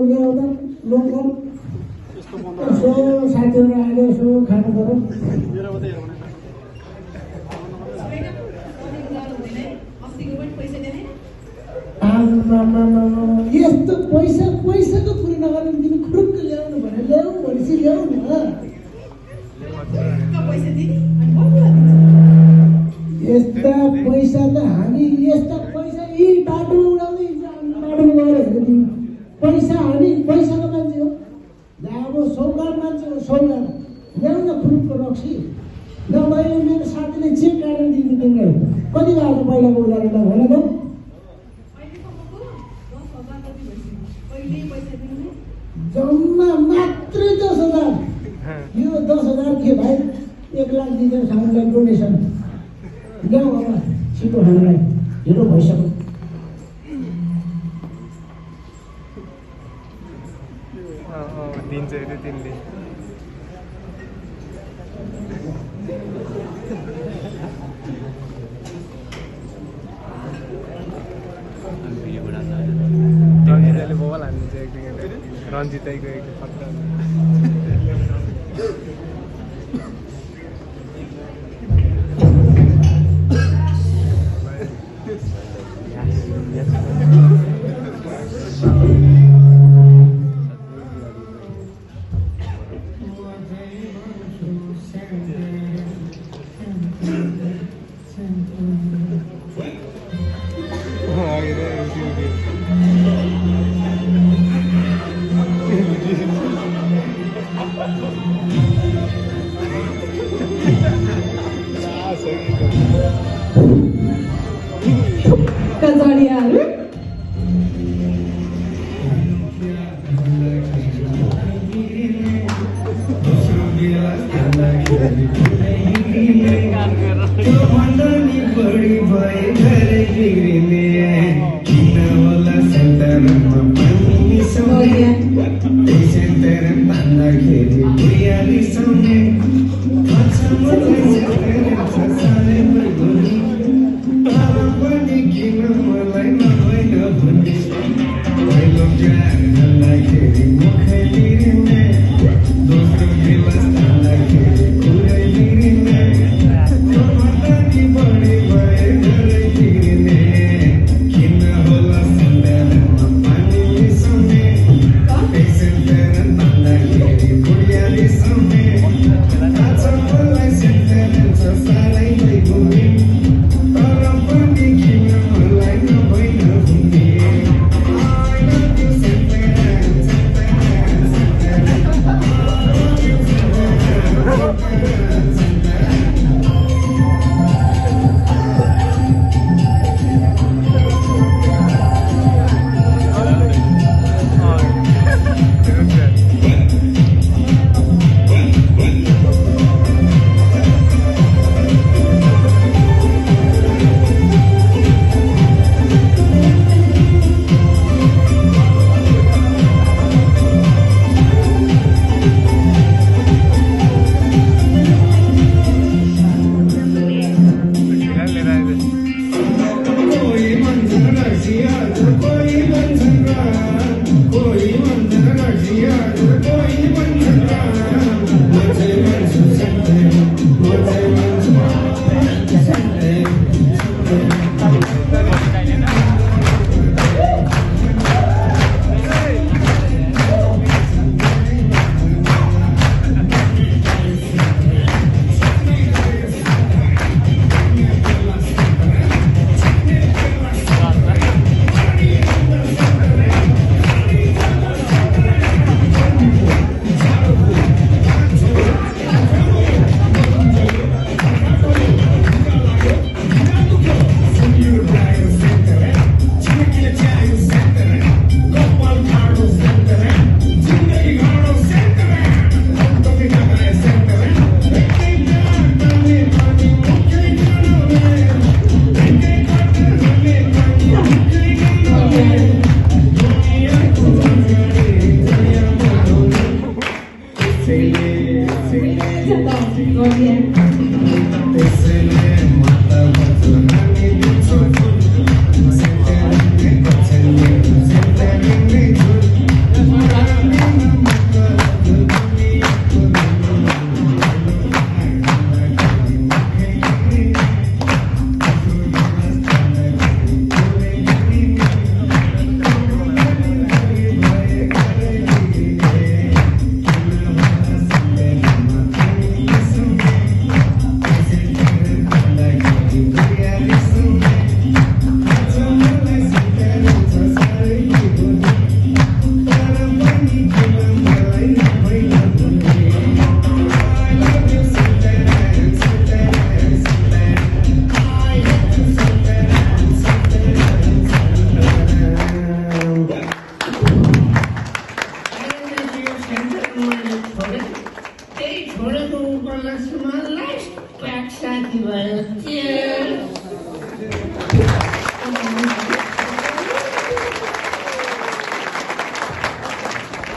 ल्याउँदा लोकल यसो साथीहरू आएर यसो खानु पर्यो। यस्तो पैसाको कुरो नगरेर तिमी खुरुक्क ल्याउनु भने ल्याऊ भनेपछि ल्याऊ न। यस्ता पैसा त हामी यस्ता पैसा यी बाटोमा उडाउँदै बाटोमा गएर हेर्नु तिमी पैसा हामी पैसाको मान्छे हो। अब सौगार मान्छे हो सौगार ल्याउ न खुरुक्क रक्सी। नभए मेरो साथीले चेक काटेर दिनु तिमीलाई कति भएको पहिलाको उधारो त भन त। जम्मा मात्रै 10,000। यो 10,000 के भाइ 1 लाख दिँदैन सामानलाई डोनेसन ल्याऊ अब छिटो हामीलाई ढिलो भइसक्यो। दिन्छ अरे तिनले रञ्जितले बोल हानिदिन्छ एकदिन रञ्जितैको एक पत्ता भयो